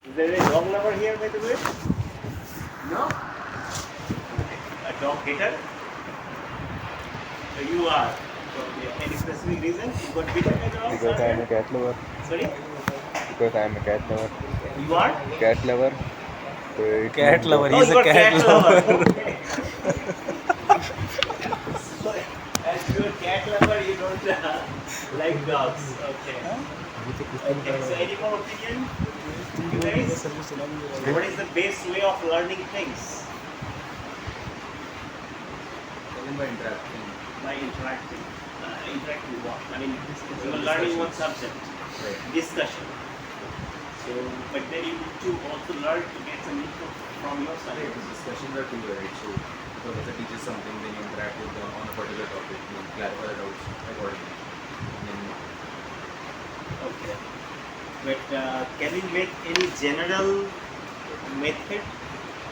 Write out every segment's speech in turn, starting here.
Is there a dog lover here, by the way? No? A dog hater? You are. Okay. Any specific reason? You got bitten by the dog? Because I am a cat lover. Sorry? Because I am a cat lover. You are? Cat lover. So it Cat means lover. dog. He's you a are cat lover. Okay. So, as you are cat lover, you don't like dogs. Okay. Okay. So, any more opinion? You guys? What is the best way of learning things? By interacting. By interacting. Interacting what? I mean, you are learning one subject. Right. Discussion. So, but then you need to also learn to get some input from your side. Right, the discussions are two, right? So, if a professor teaches something, then you interact with them on a particular topic, you clarify the doubts accordingly. Then, Okay. But can we make any general method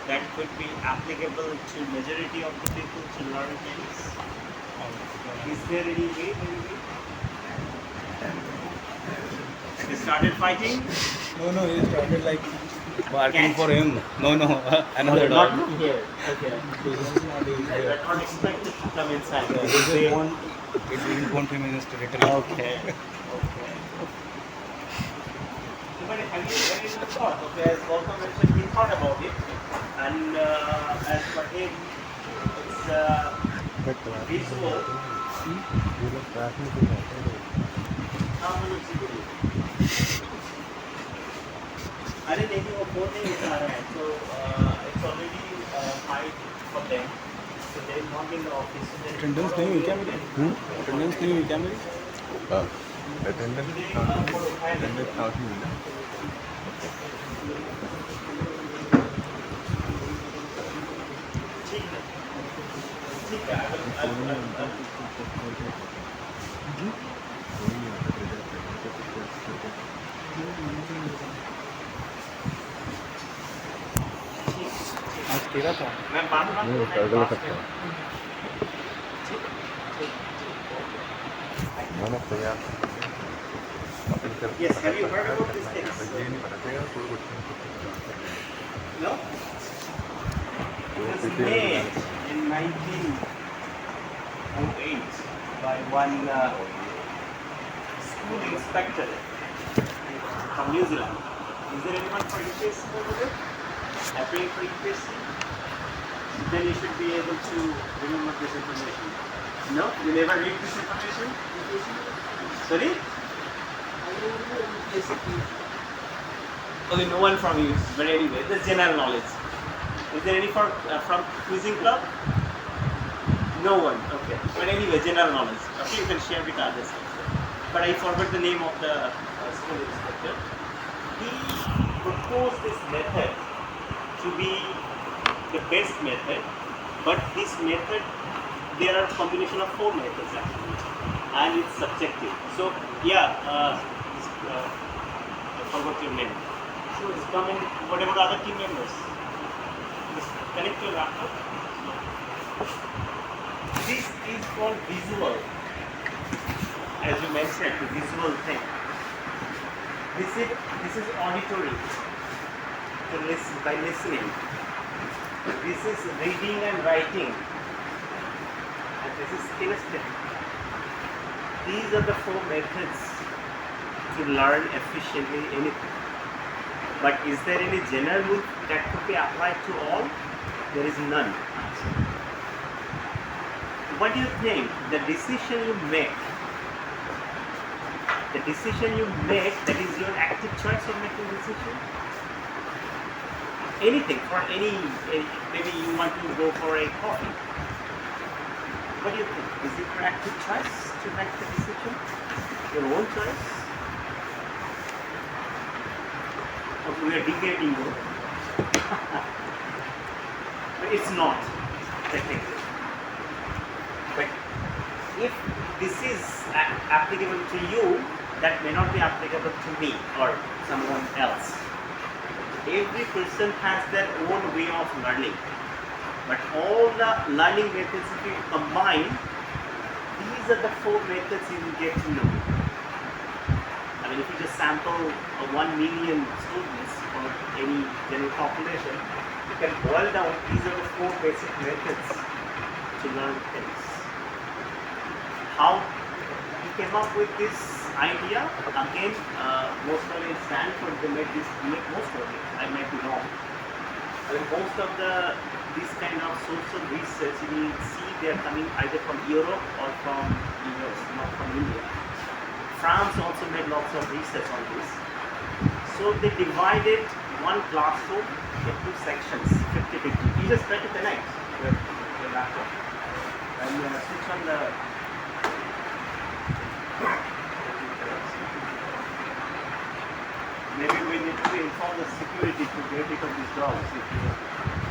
that could be applicable to majority of the people to learn things? Is there any way? They started fighting? No, he started like barking Cat? for him. No, another Not dog. from here. Okay. They were not expected to come inside. It They- won't him in his territory. Okay. Okay. But have you ever thought? Okay, as Volkan mentioned, he thought about it, and as for him, it's visual. अरे देखिए वो phone नहीं उठा रहा है तो it's already 5 for them so they are not in the office. Attendance नहीं हुई क्या मेरी? Attendance नहीं हुई क्या मेरी? Attendance not हुई. ठीक है I will आज तेरा था. मैं बात नहीं कर सकता. मैंने तैयार. Yes, have you heard about this thing? ये नहीं पता चलेगा कोई कुछ. No? It was made in 1908 by one school inspector from New Zealand. Is there anyone for UPSC over there? Applying for UPSC? Then you should be able to remember this information. No? You never read this information? Sorry? Okay, no one from you, but anyway, that's general knowledge. Is there any from quizzing club? No one, okay. But anyway, general knowledge. Okay, you can share with others. But I forgot the name of the school inspector. He proposed this method to be the best method, but this method, there are a combination of 4 methods actually, and it's subjective. So, yeah, I forgot your name. So, it's coming, what about other team members? Just connect your laptop. This is called visual, as you mentioned, the visual thing. This is auditory, to listen, by listening. This is reading and writing, and this is kinesthetic. These are the 4 methods to learn efficiently anything. But is there any general rule that could be applied to all? There is none. What do you think? The decision you make, that is your active choice of making decision? Anything, for any, maybe you want to go for a coffee. What do you think? Is it your active choice to make the decision? Your own choice? Okay, we are debating though. But it's not, technically. But if this is applicable to you, that may not be applicable to me or someone else. Every person has their own way of learning. But all the learning methods, if you combine, these are the 4 methods you will get to know. I mean, if you just sample 1 million students or any general population, you can boil down, these are the 4 basic methods to learn things. How he came up with this idea? Again, most of it Stanford, they made most of it. I might be wrong. I mean, most of this kind of social research, you will see they are coming either from Europe or from US, not from India. France also made lots of research on this. So they divided one classroom into sections, 50-50. You just try to connect your laptop and switch on the maybe we need to inform the security to get rid of these dogs if you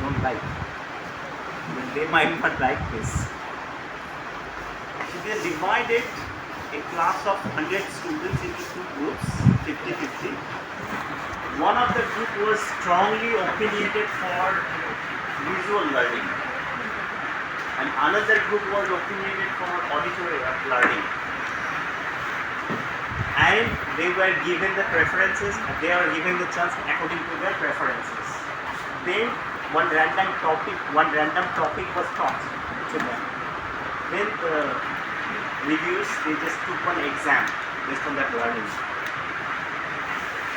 don't like. I mean, they might not like this. So they divided a class of 100 students into 2 groups, 50-50. One of the group was strongly opinionated for visual learning, and another group was opinionated for auditory learning. And they were given the preferences, they are given the chance according to their preferences. Then one random topic was taught to them. Then the reviews, they just took one exam based on that learning.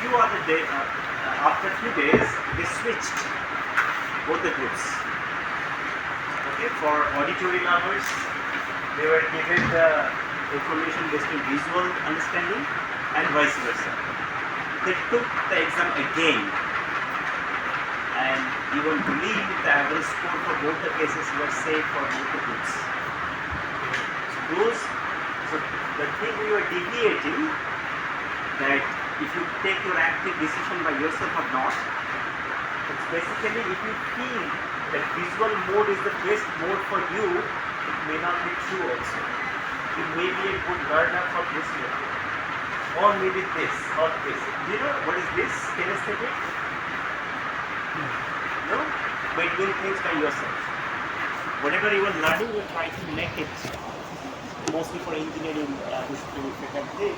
After a few days, they switched both the groups. Okay, for auditory learners, they were given the information based on visual understanding and vice versa. They took the exam again, and you won't believe the average score for both the cases was same for both the groups. So the thing we were deviating, that if you take your active decision by yourself or not, it's basically if you feel that visual mode is the best mode for you, it may not be true also. You may be a good learner for this method, or maybe this or this. Do you know what is this? Kinesthetic? No? By doing things by yourself. Whatever you are learning, you try to make it, mostly for engineering, history, faculty,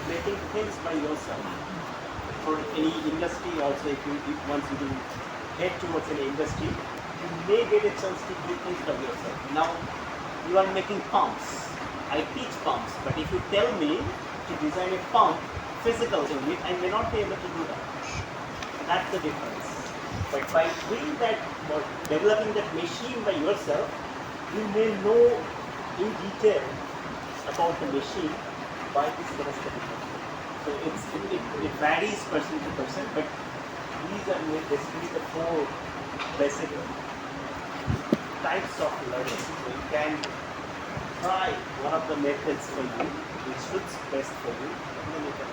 making things by yourself. For any industry also, once you do head towards an industry, you may get a chance to do things by yourself. Now, you are making pumps. I teach pumps, but if you tell me to design a pump, physical unit, I may not be able to do that. That's the difference. But by doing that or developing that machine by yourself, you may know in detail about the machine by this kinesthetic method. So it varies person to person, but these are basically the 4 basic types of learning. So you can try one of the methods for you, which suits best for you, and then you can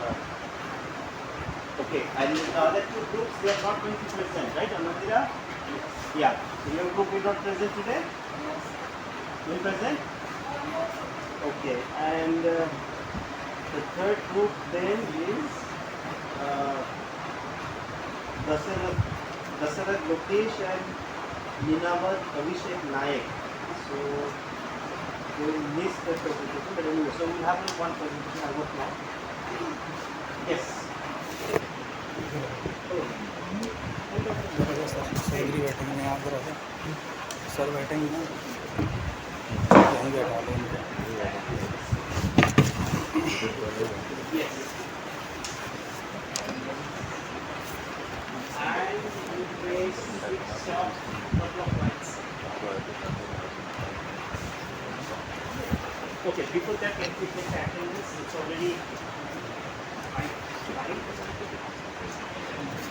learn. Okay, and the other 2 groups, they are not going to present, right, Anandira? Yeah. So your group will not present today? Yes. Will present? Okay, and the 3rd group then is Dasarath Lokesh and Ninavad Abhishek Nayak. So we will miss the presentation, but anyway, so we will have one presentation as of now. Yes. Sir इधर बैठेंगे यहाँ पर आके sir बैठेंगे ना यहीं बैठा लो इनको Yes. And we place 6 shots, couple of lights. Okay, before that, can we take attendance? It's already 5.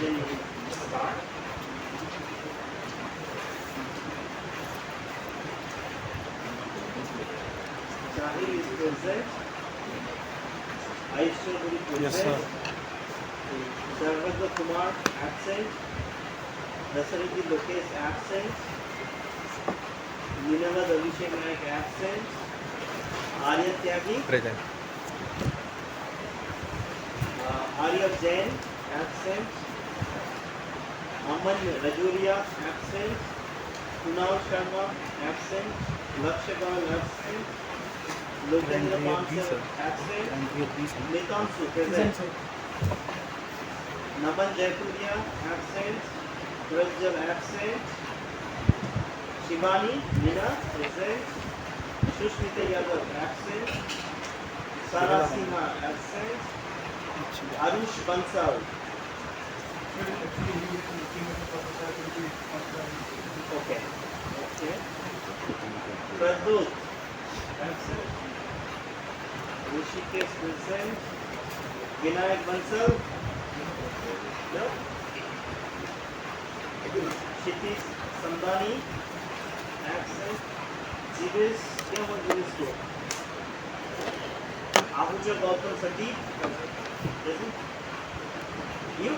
Then we start. Shahid is present. Aishwarya is present. Yes, sir. Sarvadra Kumar absent. Dasarathi Lokesh absent. Ninavad Abhishek Nayak absent. Arya Tyagi. Present. Arya Jain absent. Aman Rajoria absent. Kunal Sharma absent. Lakshya Gal absent. Lokendra Pansal absent. Nitansu present. Naman Jaipuria, absent. Prajwal, absent. Shivani, Meena, present. Shushmita Yadav, absent. Sara Sinha, absent. Arush Bansal. Okay. Okay. Pradut, absent. Rishikesh, present. Vinayak Bansal. No. Kshitiz Sandani, absent. Jivesh, क्या हुआ जिवेश को? Ahuja Gautam Sati, present. You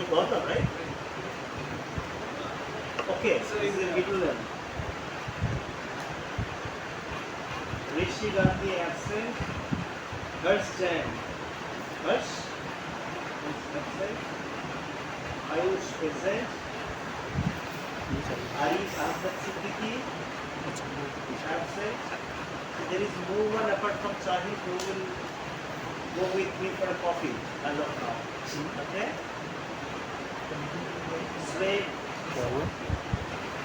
Gautam, right? Okay, so this is Gitulan. Rishi Gandhi absent. Harsh Jain. Harsh is absent. Ayush present. Arif Ahmed Siddiqui absent. There is no one apart from Shahid who will go with me for a coffee as of now. Okay? Sway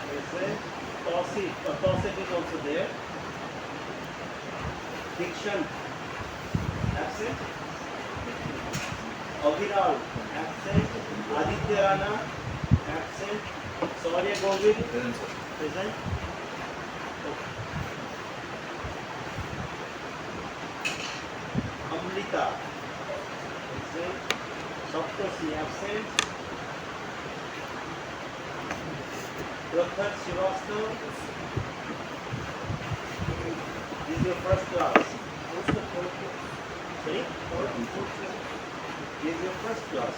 present. Tawsif is also there. Dikshan absent. Aviral absent. Aditya Rana absent. Saurya Govind Present, sir. present. Okay. Amrita present. Saptasi absent. Prakhar Srivastava. This is your first class. Sorry? This is your first class.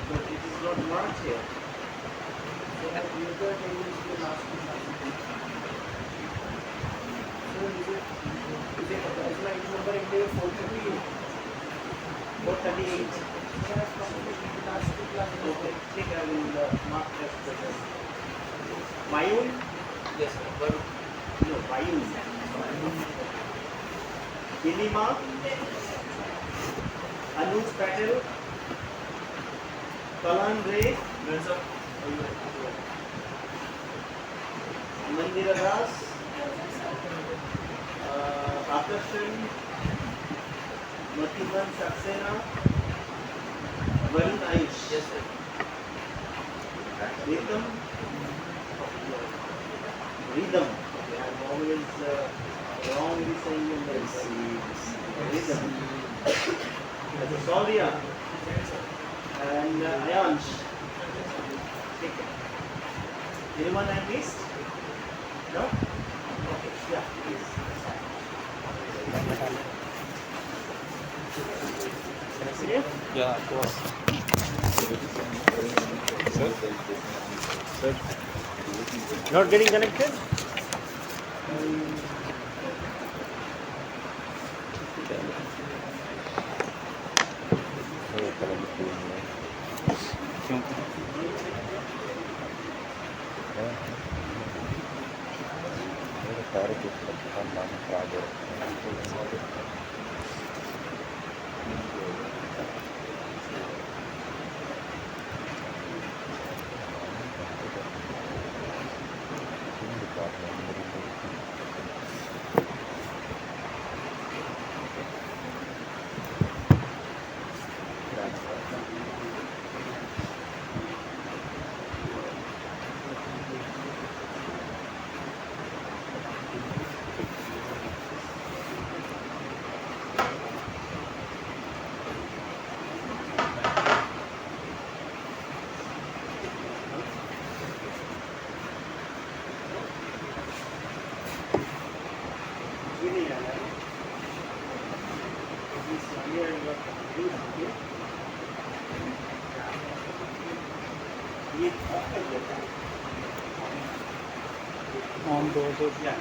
But it is not marked here. Four 38. Okay, ठीक है, I will mark that better. Mayun? Yes, sir. No, Mayun. Ilima? Anuj Patel? Kalan Ray? Mandira Das? Akarshan? Matiman Saxena? Varun Ayush? Yes, sir. Rhythm? Rhythm. Okay, I'm always wrongly saying your names. Rhythm. Saurya and Ayansh. Take it. Anyone I missed? No? Okay, yeah, please. Clear? Yeah, of course. Not getting connected? On board. Yeah.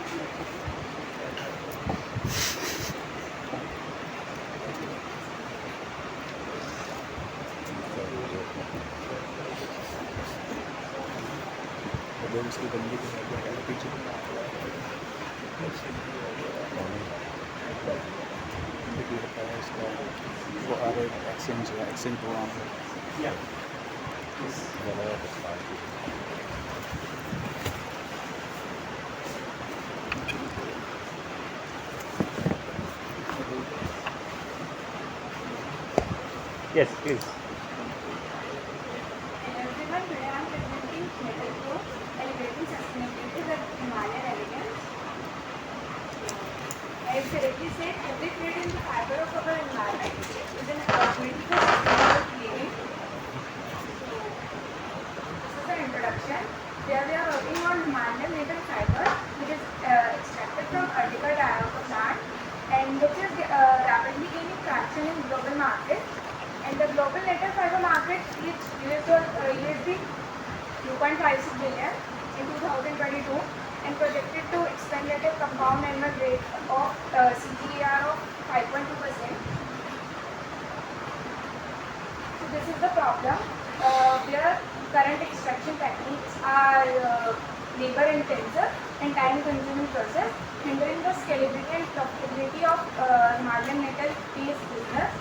अगर उसकी बंदी को पीछे देखिए इसका वो exchange programme है। Yeah. Yes, please. Everyone, today I am presenting Metal Pro Elevating Sustainability with Himalayan Elegance. As directly said, every trade in the fiber of our environment is an opportunity for sustainable living. This is the introduction. There we are working on Himalayan native fiber, which is extracted from Artica dioica plant and which is rapidly gaining traction in global markets. And the global native fiber market reached USD 2.56 billion in 2022 and projected to expand at a compound annual rate of CAGR of 5.2%. So this is the problem where current extraction techniques are labor intensive and time consuming process, hindering the scalability and profitability of Himalayan metal based business.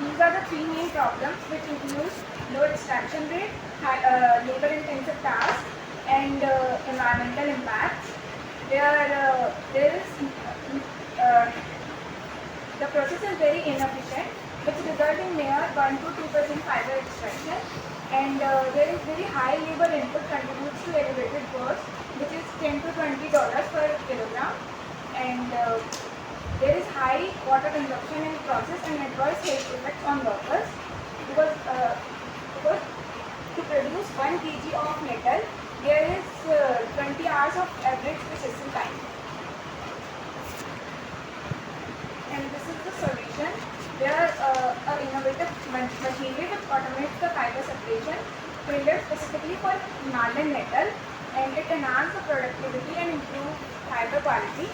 These are the three main problems, which include low extraction rate, labor-intensive tasks, and environmental impacts. There is the process is very inefficient, which results in mere 1 to 2% fiber extraction, and there is very high labor input contributes to elevated cost, which is $10 to $20 per kilogram, and there is high water consumption in process and adverse health effects on workers because to produce 1 kg of metal there is 20 hours of average processing time. And this is the solution. There are innovative machinery which automates the fiber separation tailored specifically for Himalayan metal, and it enhances the productivity and improve fiber quality.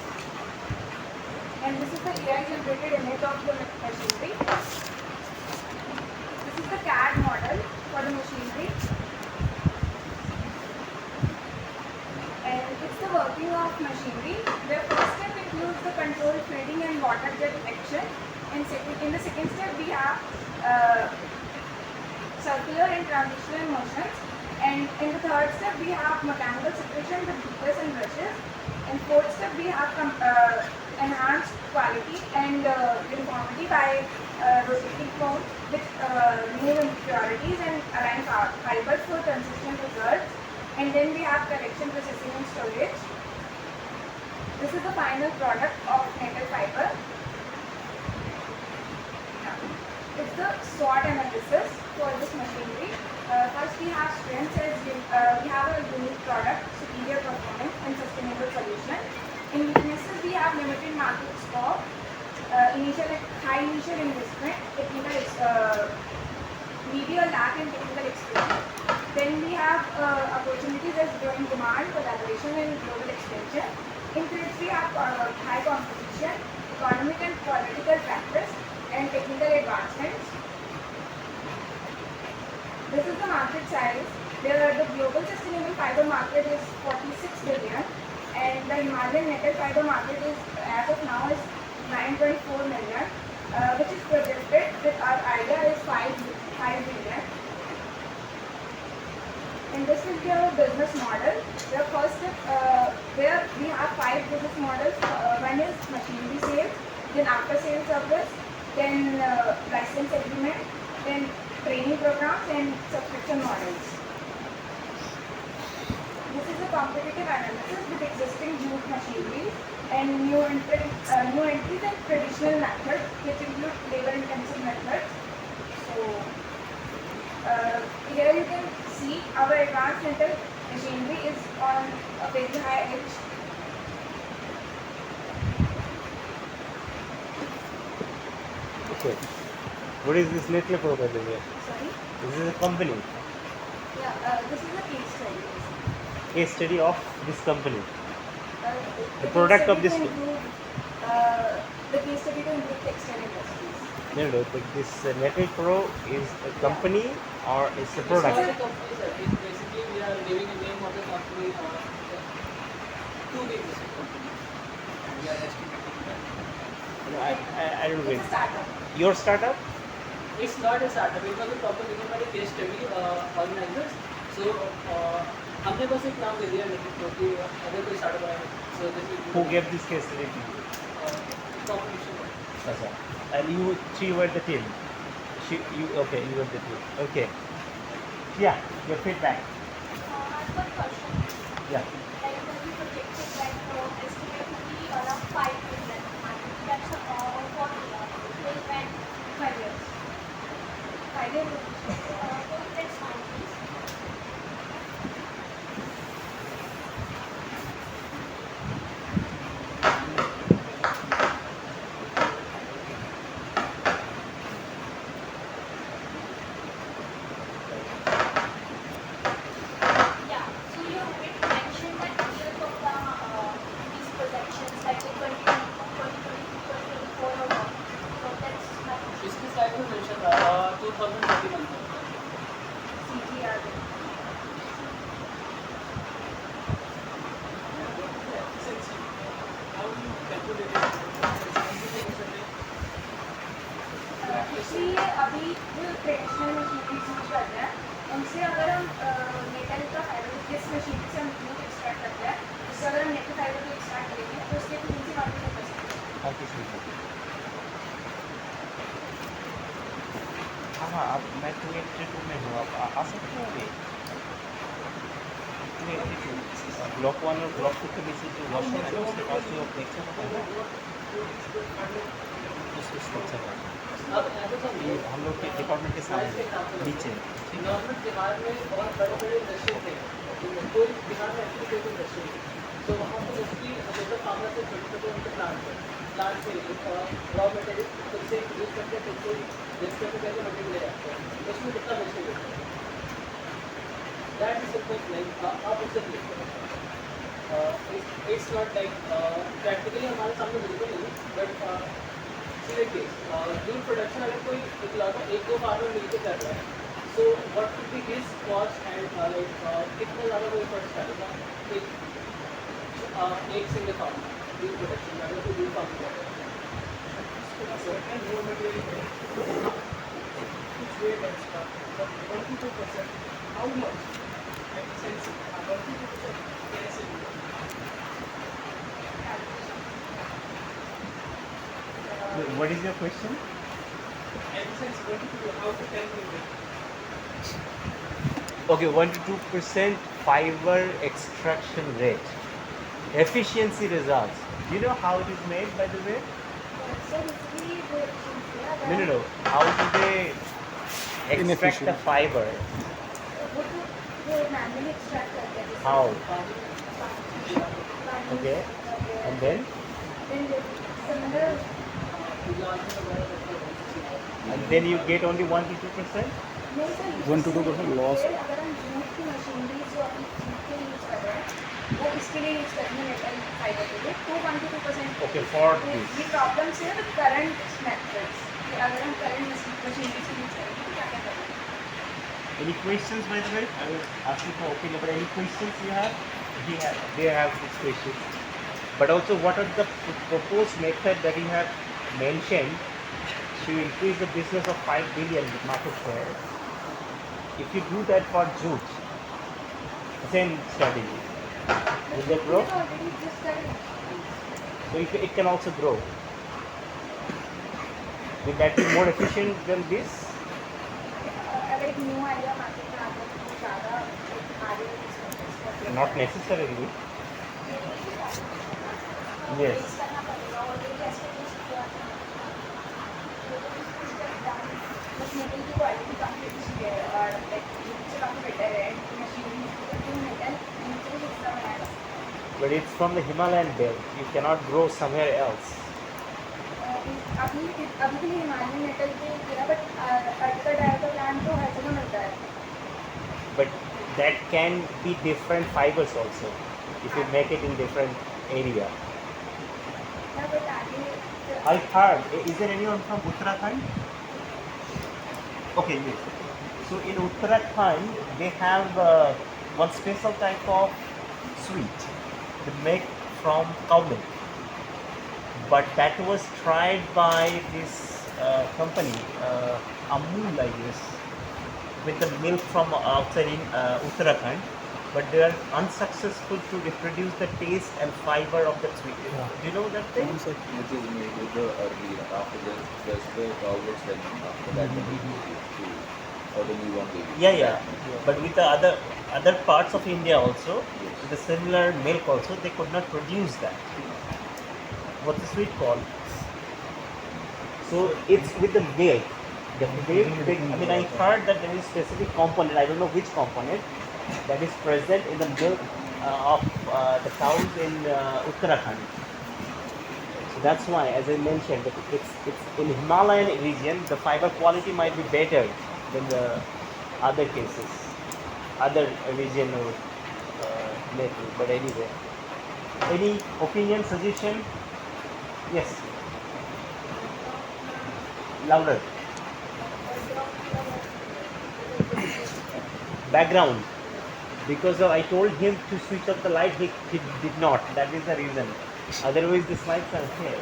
And this is the AI generated image of the machinery. This is the CAD model for the machinery. And it's the working of machinery. The first step includes the controlled feeding and water jet action. And in the second step we have circular and transitional motions. And in the third step we have mechanical separation with beakers and brushes. And fourth step we have enhanced quality and uniformity by rotating cone with remove impurities and align fibers for consistent results. And then we have correction, processing and storage. This is the final product of metal fiber. It's the SWOT analysis for this machinery. First we have strengths as we have a unique product, superior performance and sustainable solution. In weaknesses we have limited market scope, high initial investment, maybe a lack in technical experience. Then we have opportunities as growing demand, collaboration and global expansion. In threats we have high competition, economic and political factors and technical advancements. This is the market size. The global sustainable fiber market is 46 billion and the Himalayan metal fiber market is as of now is 924 million, which is projected with our idea is 5 billion. And this will be our business model. The first step where we have 5 business models. One is machinery sales, then after sales service, then license agreement, then training programs and subscription models. This is a competitive analysis with existing used machinery and new entries and traditional methods which include labor-intensive methods. So here you can see our advanced metal machinery is on a very high edge. Okay. What is this Nestle program here? Sorry? This is a company. Yeah, this is a case study. Case study of this company. The product of case this- study to improve, the case study to improve textile industries. No, but this Metal Pro is a company or it's a It's product? not a company, sir. It's basically we are giving a name of the company to the existing company. And we are estimating that. No, I don't It's a get startup. your startup. It's not a startup. It was a proper given by the case study organizers. So हमने बस एक नाम दे दिया लेकिन क्योंकि अगर कोई startup आए so this is Who gave this case study to you? competition. अच्छा. And you three were the team. You okay? You were the team. Okay. Yeah. Your feedback. I've got a question. Yeah. Like when we projected that estimate to be around 5 million, that's what will when 5 years. 5 years. that's fine, please. Yeah, so you mentioned that years of these projections, like the 2022, 2024 or what. So that's nothing. इसकी slide में mention था 2031 में. CGR. How do you calculate it? इसलिए अभी जो traditional machineries use करते हैं उनसे अगर हम मेटल का फाइबर जिस मशीन से हम यूज एक्सट्रैक्ट करते हैं उससे अगर हम नेट फाइबर को एक्सट्रैक्ट करेंगे तो उसके एफिशिएंसी काफी कर सकते हैं. हाँ किस लिए? हाँ आप मैं 282 में हूँ. आप आ सकते हो अभी? 282 ब्लॉक 1 और ब्लॉक 2 के बीच जो वॉशरूम है ना उसके पास जो लेक्चर होता है ना उस लेक्चर का अब ऐसा तो ये हम लोग के डिपार्टमेंट के सामने नीचे. नॉर्मल बिहार में बहुत बड़े बड़े इंडस्ट्री थे कोई बिहार में एक्चुअली कोई इंडस्ट्री थी तो वहाँ पर उसकी लेबर फार्मर से छोटे छोटे उनके प्लांट से रॉ मटेरियल खुद से यूज करके खुद से जिस करके पहले मटेरियल ले जाते हैं उसमें कितना वेस्टेज होता है दैट इज सपोज लाइक आप उससे इट्स नॉट लाइक प्रैक्टिकली हमारे सामने बिल्कुल नहीं बट देखिए जूट प्रोडक्शन अगर कोई इकलौता एक दो फार्मर मिलकर कर रहा है so what would be his cost and like कितना ज़्यादा कोई कॉस्ट करेगा एक सिंगल फार्मर जूट प्रोडक्शन में अगर कोई जूट फार्म कर रहा What is your question? Okay, 1 to 2% fiber extraction rate. Efficiency results. Do you know how it is made, by the way? So basically जो efficiency है No. How do they extract the Inefficient. fiber? वो तो वो manually extract करते हैं. How? Paनी, Okay. And then? then similar And then you get only 1 to 2%? नहीं sir 1 to 2% loss. अगर हम जूट की मशीनरी जो अपनी जूट के लिए यूज़ कर रहे हैं वो इसके लिए यूज़ करेंगे मेटल फाइबर के लिए तो 1 to 2%. Okay, for this. ये प्रॉब्लम से है करंट मेथड्स कि अगर हम करंट मशीनरी से यूज़ करेंगे तो क्या क्या करना है. Any questions, by the way? I will ask you for opinion, but any questions you have? They have these questions. But also, what are the proposed method that you have mentioned to increase the business of 5 billion with market share? If you do that for jute, same strategy, will that grow? Already exist कर रहे हैं. So it can also grow. Will that be more efficient than this? अगर एक new idea market में आता है तो ज़्यादा आगे Not necessarily. Yes. करना पड़ेगा ऑलरेडी एस्टेब्लिश किया है बस मेटल की क्वालिटी काफ़ी अच्छी है और लाइक से काफ़ी बेटर है मशीनरी जो मेटल नीचे हिस्सा बनाया But it's from the Himalayan belt. You cannot grow somewhere else. अभी के लिए हिमालयन मेटल पे गिरा बट अर्टिकल डायरेक्टर प्लांट तो हर जगह मिलता है. But that can be different fibers also if you make it in different area. या बट आगे I heard, is there anyone from Uttarakhand? Okay, yes. So in Uttarakhand, they have one special type of sweet they make from cow milk. but that was tried by this company, Amul, I guess, with the milk from outside in Uttarakhand, but they are unsuccessful to reproduce the taste and fiber of the sweet. Yeah. Do you know that thing? कौन सा Which is made with the early, after just the cow gets pregnant, after that the milk goes to, or the newborn baby. Yeah. But with the other parts of India also, Yes. with the similar milk also, they could not produce that. What's the sweet called? So it's with the milk. The milk, I mean, I heard that there is specific component. I don't know which component that is present in the milk of the cows in Uttarakhand. So that's why, as I mentioned, that it's in Himalayan region. The fiber quality might be better than the other cases, other regional milk. But anyway, any opinion, suggestion? Yes. Louder. Background. Because I told him to switch off the light, he did not. That is the reason. Otherwise, the lights are here.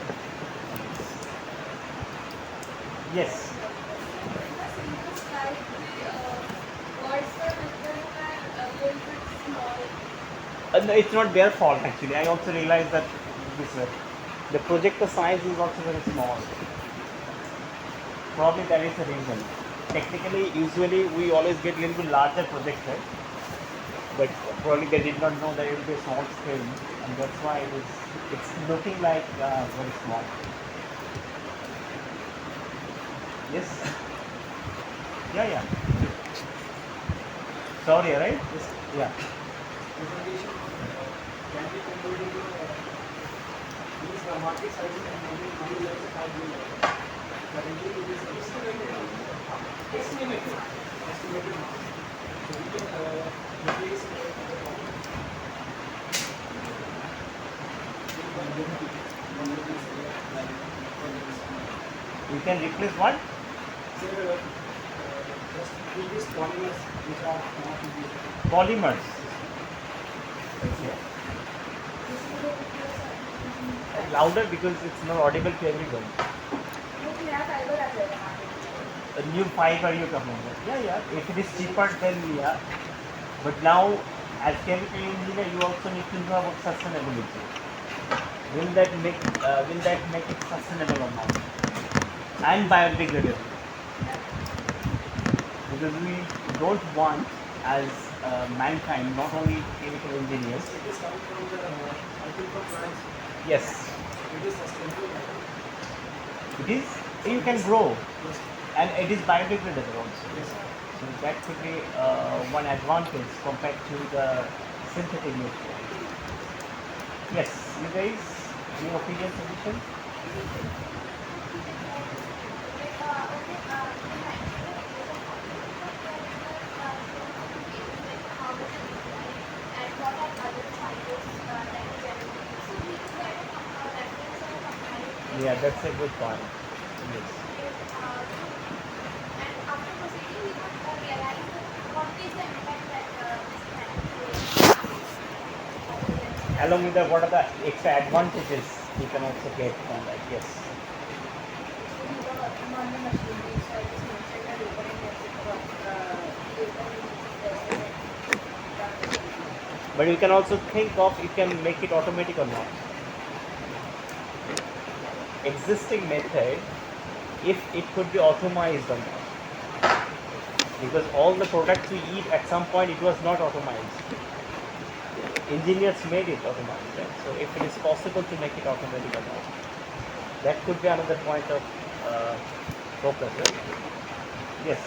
Yes. No, it's not their fault actually. I also realized that the projector size is also very small. Probably that is the reason. Technically, usually we always get a little bit larger projector, but probably they did not know that it will be a small screen, and that's why it's looking like very small. Yes. Yeah. Sorry, right? Yes. Yeah. Presentation can be converted into means the market size and money levels 5 million. Currently it is estimated market. Estimated market. So we can replace You can replace what? just previous polymers which are not used. Polymers. Louder because it's not audible to everyone. A new fiber you're talking about. Yeah. If it is cheaper, then yeah. But now, as chemical engineer, you also need to know about sustainability. Will that make it sustainable or not? And biodegradable. Because we don't want, as mankind, not only chemical engineers. It is coming from the agricultural plants. Yes, It is sustainable. it is. You can grow, Yes. and it is biodegradable also. Yes. So that could be one advantage compared to the synthetic nutrient. Yes, you guys, any opinion, suggestion? Yeah, that's a good point. Yes. Along with that, what are the extra advantages you can also get from that? Yes. But you can also think of you can make it automatic or not. Existing method, if it could be automized or not. Because all the products we eat at some point it was not automized. Engineers made it automized, right? So if it is possible to make it automatic or not, that could be another point of focus, right? Yes.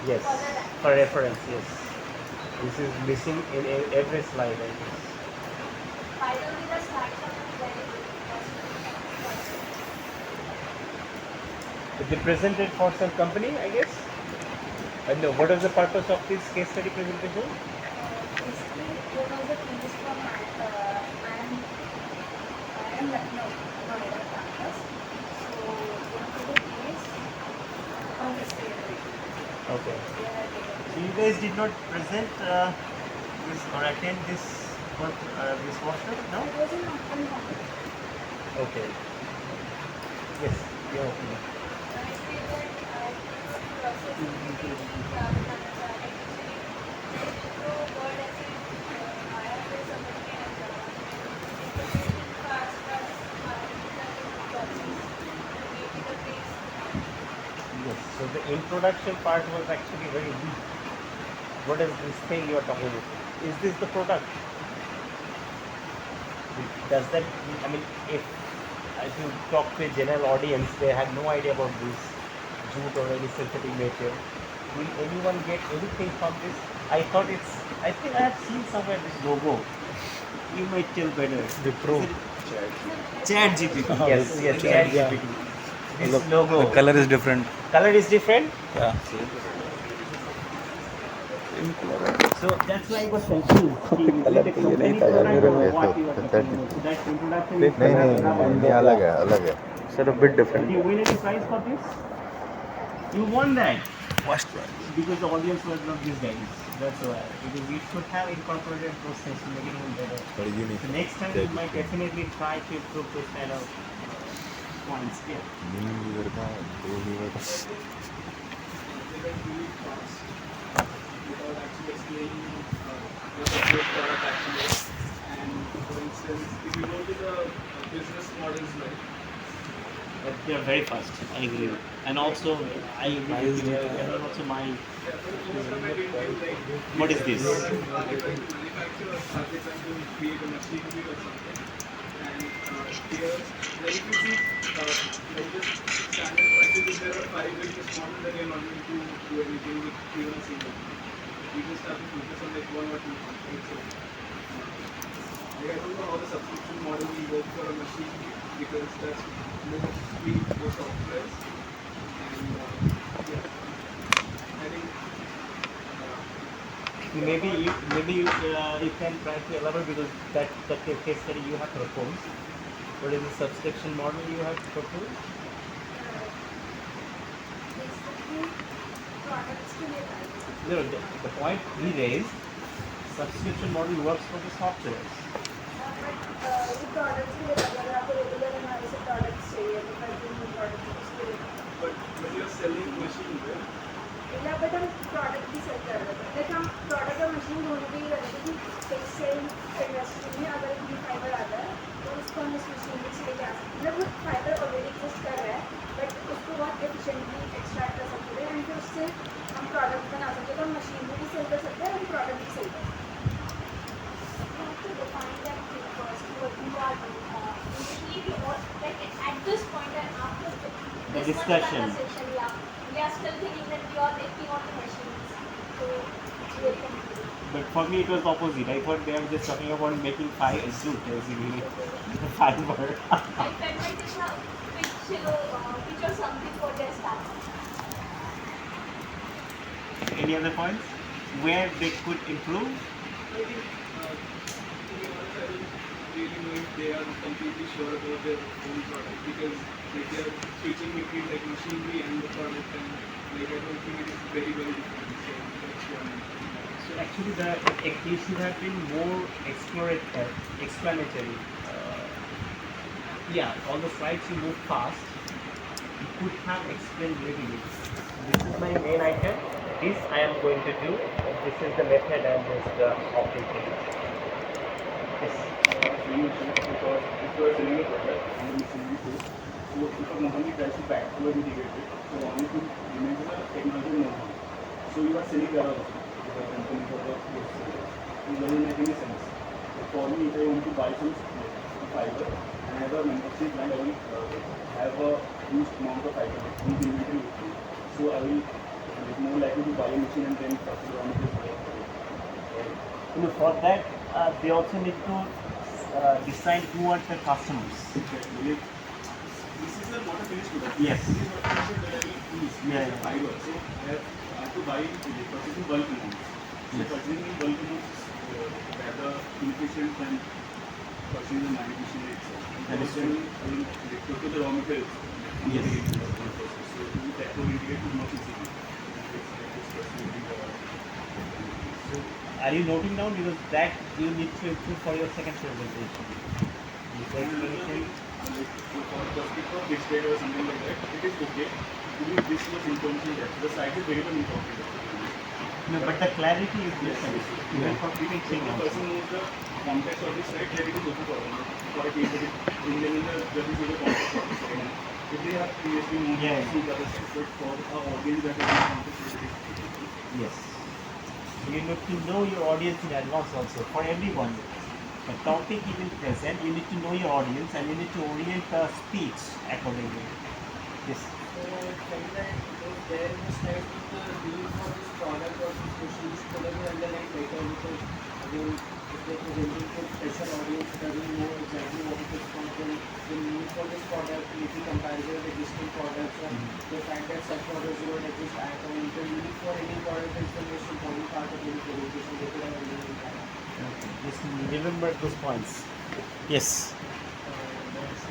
Yes. For reference, yes. This is missing in every slide, I guess. Is it presented for some company, I guess? And what is the purpose of this case study presentation? Okay. So you guys did not present this or attend this workshop, no? It was an open topic. Okay. Yes, your opinion. I feel that process is really rather than actually जो word ऐसे आया है समझ में आ जाता है fast process Yes. So the introduction part was actually very weak. What is this thing you are talking about? Is this the product? Does that? I mean, if you talk to a general audience, they had no idea about this jute or any synthetic material. Will anyone get anything from this? I thought it's. I think I have seen somewhere this logo. You might tell better. The Pro. Chat GPT. Yes, yes, Chat yeah. GPT. This logo. The color is different. Color is different. Yeah. So that's why I was confused. Color Is it a तो ये नहीं company था यार, product मेरे or में what तो you are talking about? So that introduction is नहीं ये अलग है sir a bit Did different. you win any prize for this? You won that First one. because the audience was not these guys. That's why. Because we should have incorporated those things to make it even better. But unique. So next time we might definitely try to improve this kind of points. Yeah. Mini lever का दो lever का. Without actually explaining the separate product actually. And for instance, if you go to the business models like But they are very fast. I agree. And also, I agree with you. And also my. What is this? manufacture a subject and to create a machinery or something. And here, like if you see, like this standard practice, there are 5 business models that you're not going to do anything with even a single one. You just have to focus on like 1 or 2 things. So, like I don't know how the subscription model will work for a machinery because that's mostly for softwares. And yeah, I think. Maybe you can try to elaborate because that case study you have proposed. What is the subscription model you have proposed? Basically, products के लिए चाहिए. No, the point we raised, subscription model works for the softwares. But ये products के लिए अगर आपको regular हमारे से products चाहिए तो continue products उसके लिए. But you're selling machine, right? या बट हम प्रोडक्ट भी सेल कर रहे थे लाइक हम प्रोडक्ट और मशीन दोनों भी कर रहे थे कि टेक्सटाइल इंडस्ट्री में अगर भी फाइबर आता है तो उसको हम इस मशीन से लेके आ सकते हैं मतलब वो फाइबर ऑलरेडी एग्जिस्ट कर रहा है बट उसको बहुत एफिशिएंटली एक्सट्रैक्ट कर सकते हैं एंड फिर उससे हम प्रोडक्ट बना सकते हैं तो हम मशीन भी सेल कर सकते हैं और हम प्रोडक्ट भी सेल कर सकते हैं. You have to define that thing first, what you are doing. Usually we all, like at this point and after this discussion. conversation, yeah, we are still thinking that we are making on the machines. So it's very confusing. But for me it was opposite. I thought they were just talking about making jute basically. Fiber. Like Fedmint is now pitch or something for their startup. Any other points? Where they could improve? I think, to be honest, I don't really know if they are completely sure about their own product because like they are switching between like machinery and the product and like I don't think it is very different. So that's one. So actually it should have been more explanatory. Yeah, all the slides you moved fast. You could have explained little bit. This is my main item. This I am going to do. This is the method I am just operating. Yes. Because if you are selling a product and the machinery says, so if a company tries to backward integrate it, so only to remain the technology know-how. So you are selling that also to the company for the goods. It doesn't make any sense. So for me, if I want to buy some fiber and I have a manufacturing plant, I will have a huge amount of fiber in the inventory with me. So I will be more likely to buy a machine and then purchase raw materials for it. You know, for that they also need to decide who are the customers. Exactly. This is not a finished product. Yes. This is what I that I will use. Yeah, yeah. Fiber. So I have to buy purchase in bulk amounts. So Yes. purchasing in bulk amounts is rather inefficient than purchasing the manufacturing itself. That is Then I will go to the raw materials. Yes. So we backward integrate to much easier. So, are you noting down, because that you need to improve for your second presentation? This explanation. So for perspective of which data or something like that, it is okay. Only this was information there. The site is very well important. No, but the clarity is different. Even for If the teaching also. person knows the context of the site, then it is also problem. For a case study, in the judges know the context of the site. If they have previously known Yeah. the other site, but for our audience that is not context, Yes. You need to know your audience in advance also, for everyone. The topic you will present, you need to know your audience and you need to orient the speech accordingly. Yes. So like that, if there is like the need for this product or this machine is probably underline better, because again, if they're presenting to special audience doesn't know exactly what it is from, then the need for this product, if you compare with existing products, and the fact that such products do not exist at all, the need for any product is the most important part of any presentation. They could have underlined that. Just remember those points. Yes. That's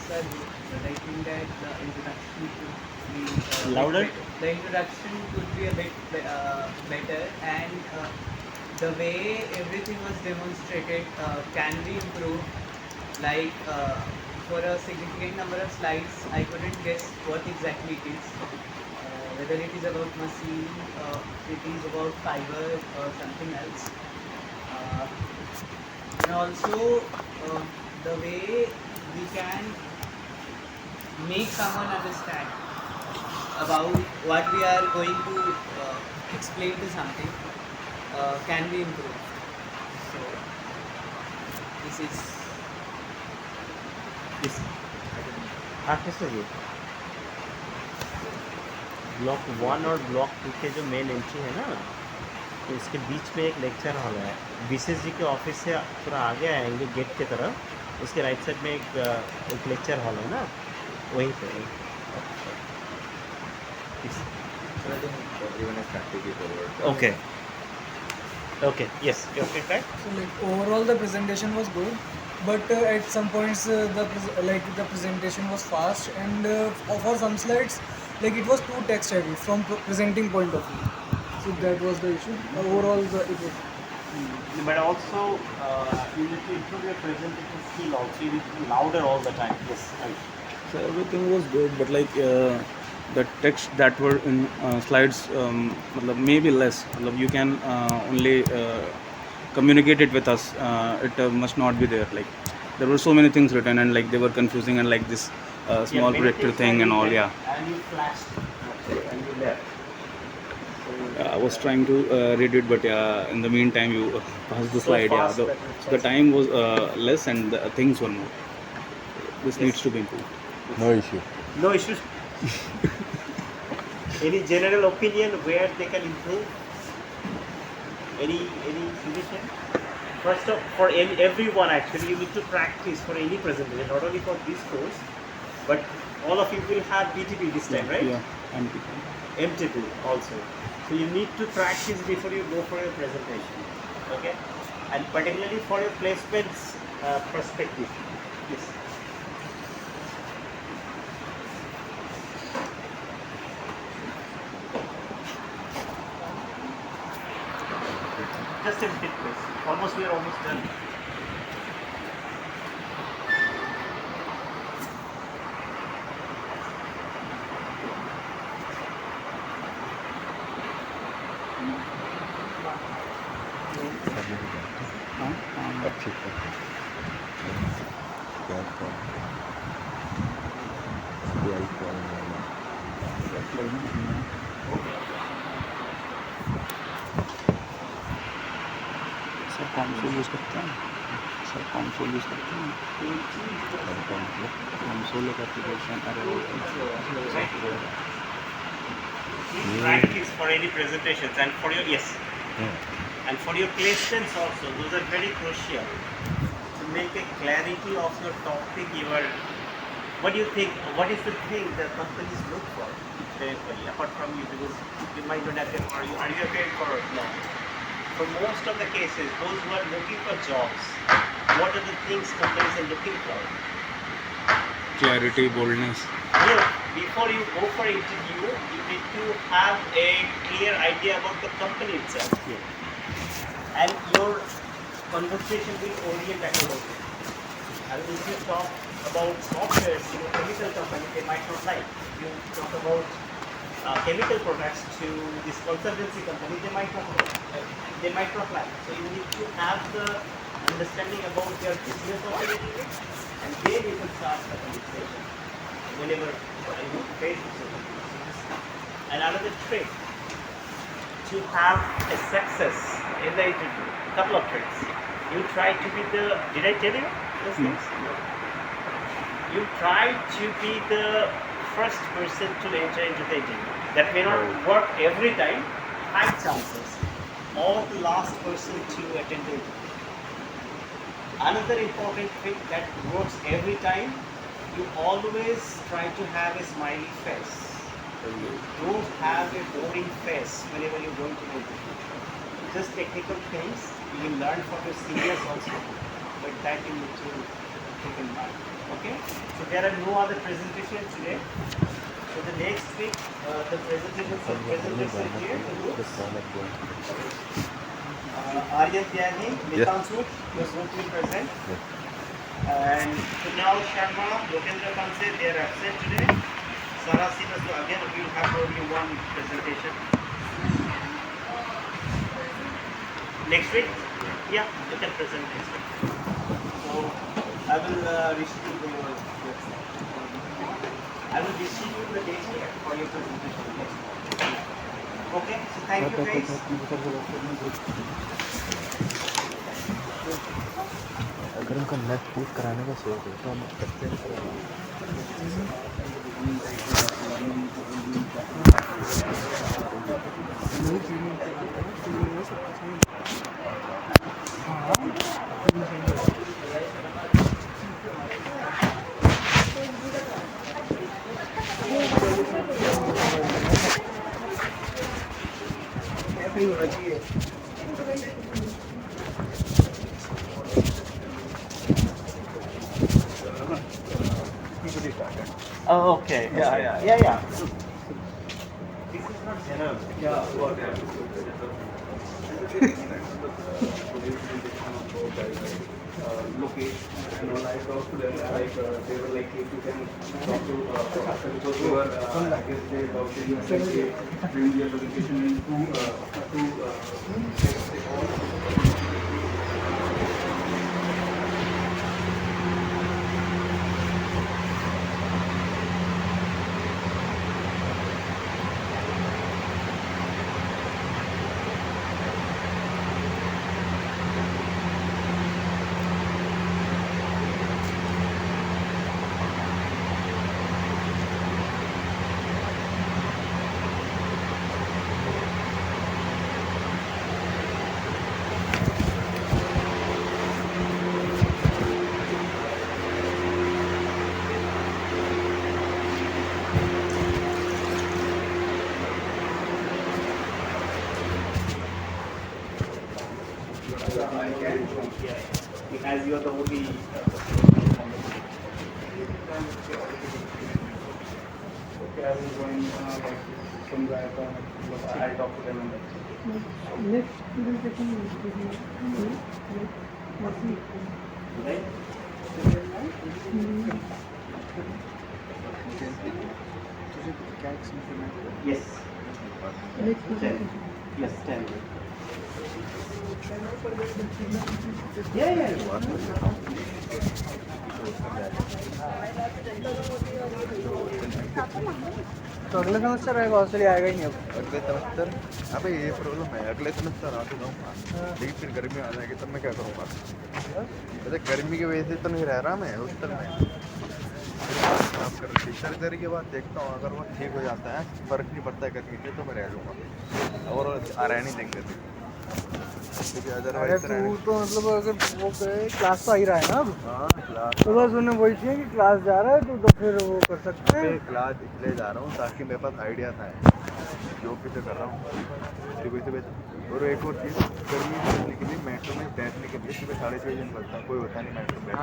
nice. But I think that the introduction could be Louder? The introduction could be a bit better, and the way everything was demonstrated can be improved. Like for a significant number of slides, I couldn't guess what exactly it is. Whether it is about machine, it is about fiber or something else. And also the way we can make someone understand about what we are going to explain to something can be improved. So this is Yes. After block 1 और block 2 के जो main entry है ना, तो इसके बीच में एक lecture hall है। बीसीएस जी के ऑफिस से थोड़ा आगे आएंगे गेट की तरफ, उसके राइट साइड में एक लेक्चर हॉल है ना, वहीं पे। So I think everyone is practically covered. Okay okay yes okay correct. So like overall the presentation was good, but at some points the presentation was fast, and for some slides like it was too text heavy from presenting point of view. So that was the issue. Overall it was. But also you need to improve your presentation skill also. You need to be louder all the time. Yes. So everything was good, but like the text that were in slides, maybe less. You can only communicate it with us. It must not be there. Like there were so many things written, and like they were confusing, and like this small projector thing and all. Yeah, And you flashed and you left. I was trying to read it, but yeah, in the meantime you passed the So slide. fast Yeah, that it the was- time was less, and the things were more. This needs to be improved. No issue. No issues. Any general opinion where they can improve? Any suggestion? First of for everyone actually, you need to practice for any presentation, not only for this course, but all of you will have BTP this time, right? Yeah, and MTP also. So you need to practice before you go for your presentation. Okay? And particularly for your placements perspective. Yes. Just a minute, please. We are almost done. अच्छी sir console use करते हैं, sir console use करते हैं, console एक application Practice for any presentations and for your and for your placements also. Those are very crucial to make a clarity of your topic. What do you think? What is the thing that companies look for basically, apart from you? Because you might not have. Are you prepared for no? For most of the cases, those who are looking for jobs, what are the things companies are looking for? clarity, boldness. Before you go for interview, you need to have a clear idea about the company itself. and your conversation will orient accordingly. And if you talk about softwares, chemical company, they might not like. You talk about chemical products to this consultancy company, they might not like. So you need to have the understanding about their business operating, and then you can start the conversation whenever you face this. And another trick to have a success in the interview, couple of tricks. You try to be the, did I tell you those things? You try to be the first person to enter into the interview. That may not work every time, 5 chances. Or the last person to attend the interview. Another important trick that works every time, you always try to have a smiley face. Don't have a boring face whenever you're going to the interview. Just technical things you will learn from your seniors also, but that you need to keep in mind. Okay? So there are no other presentations today. So the next week, the presentations are here. Aryan Tyagi, Nitan Sood, was going to be present. And Kunal Sharma, Lokendra Kanse, they are absent today. Sarah Siva, so again we will have only one presentation. Next week? Yeah, you can present next week. So I will distribute the date here for your presentation next week. Okay, so thank you guys. अगर उनका net पूछ कराने का सोच है तो हम करते हैं Oh, okay. Yeah. This is not general. Location and all. I talked to them they were like, if you can talk to because they were I guess they talked to you and like bring your location in as you are the only okay, I will join like some guy from I talk to them and Next presentation right? Yes. Yes, 10. Yeah. तो अगले semester आएगा Australia आएगा ही नहीं अब अगले semester अबे ये problem है अगले सेमेस्टर आ तो जाऊँगा लेकिन फिर गर्मी आ जाएगी तब मैं क्या करूँगा वैसे गर्मी की वजह से तो नहीं रह रहा मैं हॉस्टल में सर्जरी के बाद देखता हूँ अगर वो ठीक हो जाता है फर्क नहीं पड़ता है गर्मी से तो मैं रह लूँगा और रहने नहीं देंगे क्योंकि अदरवाइज तू तो मतलब अगर वो क्लास तो आ ही रहा है ना अब हाँ क्लास तो बस उन्हें वही चाहिए कि क्लास जा रहा है तो फिर वो कर सकते हैं क्लास इसलिए जा रहा हूँ ताकि मेरे पास आइडिया था जो भी तो कर रहा हूँ और एक और चीज़ गर्मी से बचने के लिए मेट्रो में बैठने के लिए सुबह 6:30 बजे निकलता है कोई होता नहीं मेट्रो में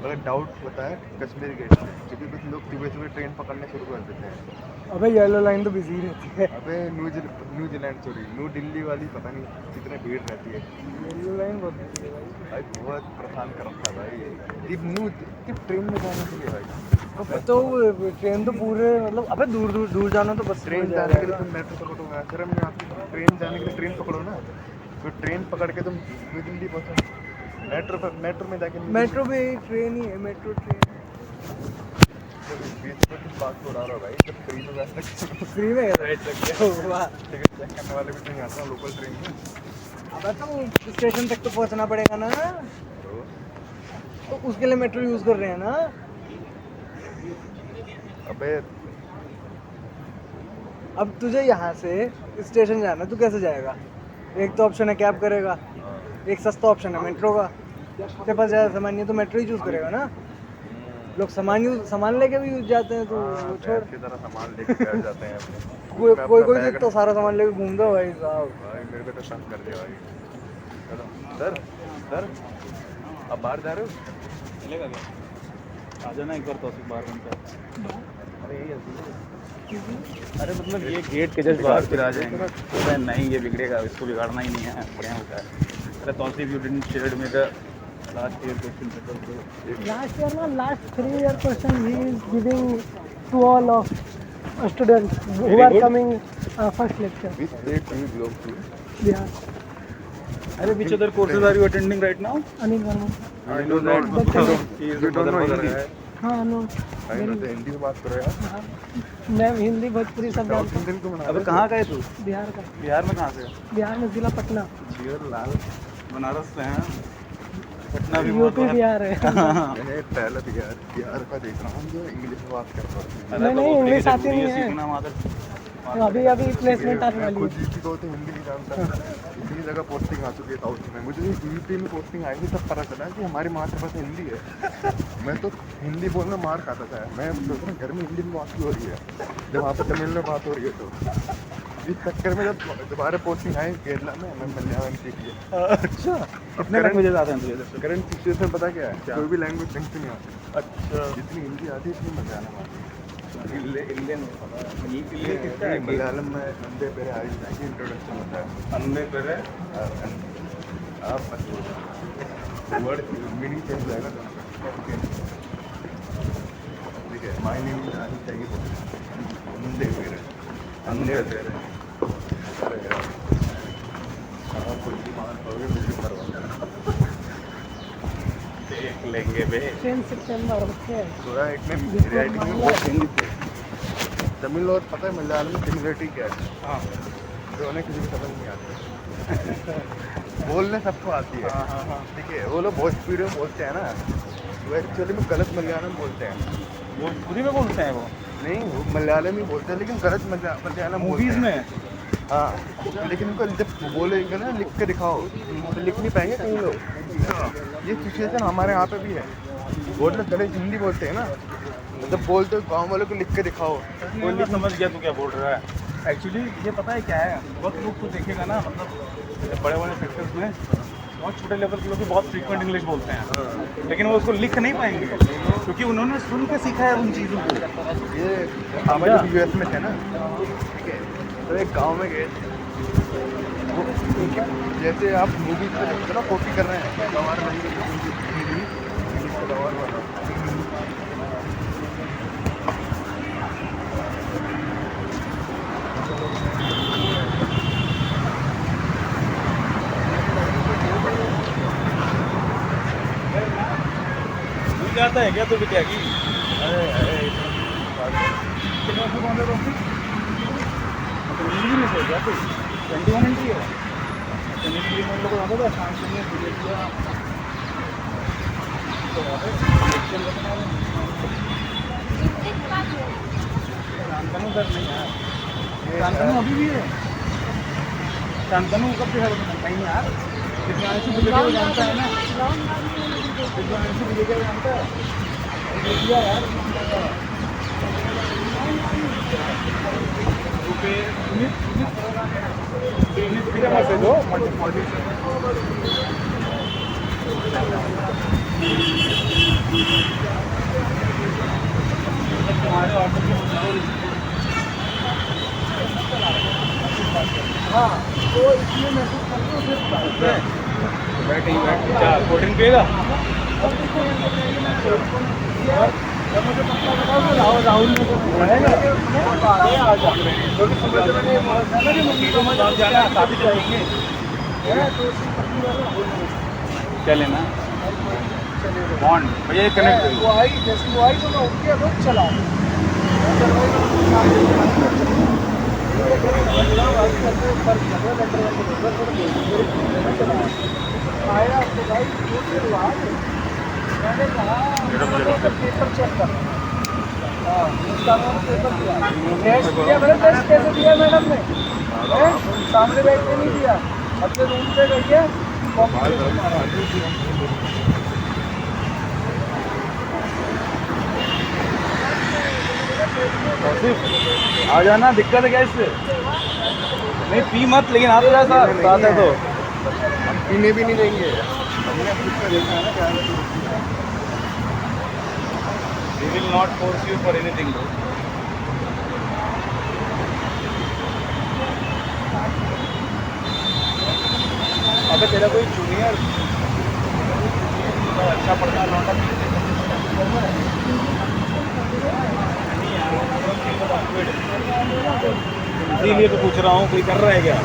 अगर डाउट होता है कश्मीर गेट से क्योंकि होती है कुछ लोग सुबह सुबह ट्रेन पकड़ने शुरू कर देते हैं। अबे येलो लाइन तो बिजी रहती है। अबे न्यूजीलैंड सॉरी न्यू दिल्ली वाली पता नहीं कितने भीड़ रहती है। येलो लाइन बहुत बिजी है भाई। भाई बहुत परेशान कर रखा है भाई कि ट्रेन में जाने के लिए भाई। तो ट्रेन तो पूरे मतलब अबे दूर जाना तो बस ट्रेन जाने के लिए तुम मेट्रो पकड़ोगे, शर्म नहीं आती? ट्रेन जाने के लिए ट्रेन पकड़ो ना, तो ट्रेन पकड़ के तुम न्यू दिल्ली पहुँचो। मेट्रो में जाके मेट्रो भी ट्रेन ही है, मेट्रो ट्रेन बीच में तुम बात उड़ा रहा हो भाई। जब फ्री में बैठ सकते फ्री में बैठ सकते हो। वाह, टिकट चेक करने वाले भी नहीं आते लोकल ट्रेन में। अबे तो स्टेशन तक तो पहुंचना पड़ेगा ना, तो उसके लिए मेट्रो यूज कर रहे हैं ना। अबे अब तुझे यहाँ से स्टेशन जाना, तू कैसे जाएगा? एक तो ऑप्शन है कैब करेगा, एक सस्ता ऑप्शन है मेट्रो का। तेरे पास ज़्यादा सामान नहीं है तो मेट्रो ही चूज करेगा ना। लोग सामान लेके भी जाते हैं, तो वो छोड़। की तरह सामान लेके बैठ जाते हैं अपने। कोई तो सारा सामान लेके घूम दो भाई साहब। भाई मेरे को तो तंग कर दिया भाई। चलो सर अब बाहर जा रहे हो? चलेगा क्या? आ जाना एक बार तो बाहर बनता। अरे मतलब ये गेट के जस्ट बाहर फिर आ जाएंगे। तो नहीं ये बिगड़ेगा, इसको बिगाड़ना ही नहीं है, बढ़िया होता है। अरे तौसीफ यू डिडंट शेयर में the last year question paper. Last year, no, last 3 year question he is giving to all of students who are coming first lecture. Which state do you belong to? Bihar. अरे which other courses are you attending right now? Anil Verma. I know that. You don't know Hindi? हाँ no I know the Hindi में बात करो यार। मैं हिंदी भोजपुरी सब south जानता Indian को बना अबे कहाँ गए तू? हूँ। बिहार का, बिहार में कहाँ से? बिहार में जिला पटना, बियर लाल। बनारस से हैं। पटना भी बहुत यूपी बड़ा। बिहार है। मैंने पहला बिहार का देख रहा हूँ जो इंग्लिश में बात कर रहा हूँ। अरे नहीं, तो इंग्लिश ठीक आती नहीं है। सीखना मादर। अभी प्लेसमेंट आने मैं वाली खुद है। यूपी को तो हिंदी नहीं जानता। इतनी जगह पोस्टिंग आ चुकी है साउथ में। मुझे यूपी में पोस्टिंग आई थी तब पता चला कि हमारी मातृभाषा हिंदी है। मैं तो हिंदी बोलना मार खाता था। मैं सोच रहा हूँ घर में हिंदी में बात हो रही है, जब वहाँ पर तमिल में बात हो रही है। तो इस चक्कर में जब दोबारा पोस्टिंग आई केरला में, मैं मलयालम सीख लिया। अच्छा कितने लैंग्वेजेस आते हैं तुझे? करंट सिचुएशन पता क्या है? कोई भी लैंग्वेज ढंग से नहीं आती। अच्छा जितनी हिंदी आती है इतनी मलयालम आती है। मलयालम में अंधे पेरे आई जाएगी इंट्रोडक्शन होता है। अंधे पेरे आप वर्ड मीनिंग चेंज हो जाएगा। ठीक है, माय नेम इज आनी चाहिए। अंधे पेरे, अंधे पेरे। अरे यार आप कुछ भी मान पाओगे, कुछ भी करवा देख लेंगे बे। 10 सितंबर ओके। थोड़ा एक में मेरी राइटिंग में बहुत हिंदी थे। तमिल और पता है मलयालम में सिमिलरिटी क्या है? हाँ जो उन्हें किसी को समझ नहीं आती। बोलने सबको आती है। ठीक है, वो लोग भोजपुरी में बोलते हैं ना, वो एक्चुअली में गलत मलयालम बोलते हैं। वो खुद ही में बोलते हैं वो नहीं, वो मलयालम ही बोलते हैं लेकिन गलत मलयालम मूवीज बोलते हैं। में। हाँ, लेकिन उनको जब बोलेंगे ना लिख के दिखाओ तो लिख नहीं पाएंगे कई लोग। ये सिचुएशन हमारे यहाँ पे भी है। वो लोग गलत हिंदी बोलते हैं ना, जब बोलते हो गाँव वालों को लिख के दिखाओ। मैं समझ गया तू क्या बोल रहा है। एक्चुअली ये पता है क्या है, बहुत लोग तो देखेगा ना, मतलब बड़े बड़े सेक्टर्स में बहुत छोटे लेवल के लोग भी बहुत फ्रीक्वेंट इंग्लिश बोलते हैं, लेकिन वो उसको लिख नहीं पाएंगे क्योंकि उन्होंने सुन के सीखा है उन चीज़ों को। ये हम जब यूएस में थे ना, ठीक है, तो एक गांव में गए थे। वो जैसे आप मूवी पे देखते हो ना, कॉपी कर रहे हैं गवार इंग्लिश का गवार वाला। जाता है क्या तू भी क्या की? अरे कितना से कौन सा टॉपिक? मतलब इंग्लिश में सोच जाते 21 एंट्री है। इंग्लिश में हम लोग आता था साइंस में फिजिक्स तो इलेक्शन रखना है। शांतनु सर नहीं यार, शांतनु अभी भी है। शांतनु कब से नहीं यार, दिव्यांशु विजय जानता है ना, दिव्यांशु विजय जानता है यार। मैसेज हो हाँ तो इसलिए मैसेज करके उसे बुलाया। बैठ कोल्ड ड्रिंक पिएगा? जब मुझे पता लगा कि राहुल ने तो बुलाया आ जा, क्योंकि सुबह से मैंने बोला था ना कि मम्मी को मत जाना, शादी जाएंगे तो उसकी पत्नी वाला राहुल ने क्या लेना? बॉन्ड भैया कनेक्ट वो आई, जैसे वो आई तो मैं उठ गया तो चला आया तो भाई मैंने कहा पेपर चेक कर, हाँ उसका पेपर दिया, टेस्ट दिया, मैंने टेस्ट कैसे दिया मैडम ने, सामने बैठ के नहीं दिया, अपने रूम पे गई है आ जाना, दिक्कत है क्या इससे? नहीं पी मत, लेकिन आ तो जा साथ है तो पीने भी नहीं देंगे, हमने खुद का देखा है ना क्या है। They will not force you for anything though. अबे तेरा कोई जूनियर अच्छा पढ़ना लौटा इसीलिए तो पूछ रहा हूँ, कोई कर रहा है क्या?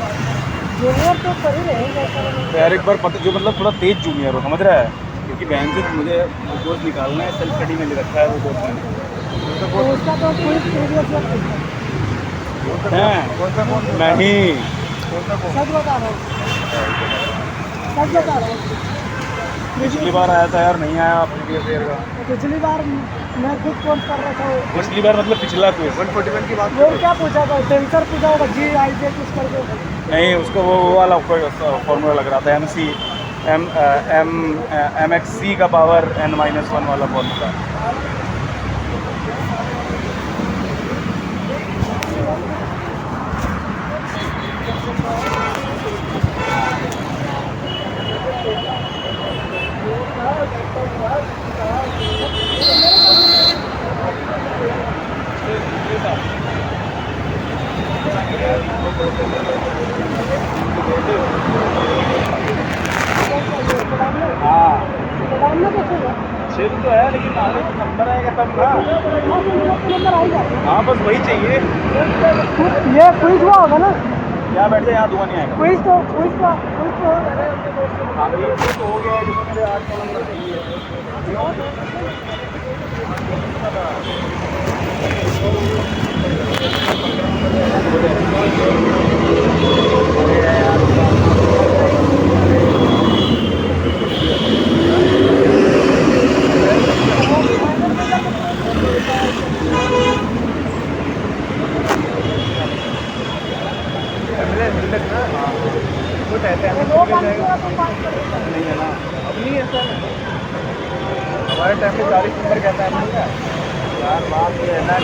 जूनियर तो कर ही रहेंगे यार एक बार पता, जो मतलब थोड़ा तेज जूनियर हो, समझ रहा है? क्योंकि बैंक से मुझे कोर्स निकालना है, सेल्फ स्टडी में ले रखा है वो कोर्स मैंने। तो उसका तो कोई सीरियस नहीं सच बता रहा हूँ, सच बता रहा हूँ। पिछली बार आया था यार, नहीं आया प्रीवियस ईयर का। पिछली बार मैं खुद कोर्स कर रहा था, पिछली बार मतलब पिछला क्विज 141 की बात वो क्या पूछा था, सेंसर पूछा होगा, जी आई जे कुछ करके, नहीं, उसको वो वाला फॉर्मूला लग रहा था, MXC का पावर n-1 वाला फॉर्मूला। हाँ सिर्फ तो है, लेकिन आगे नंबर आएगा तब ना। नंबर आएगा, हाँ बस वही चाहिए। ये क्विज हुआ होगा ना, यहाँ बैठ जाए, यहाँ धुआं नहीं आएगा। क्विज तो हाँ ये तो हो गया है, जिसमें मेरे 8 नंबर चाहिए। नहीं है ना, अब नहीं ऐसा हमारे टाइम पे 40 नंबर कहता है ना यार, बात ये है ना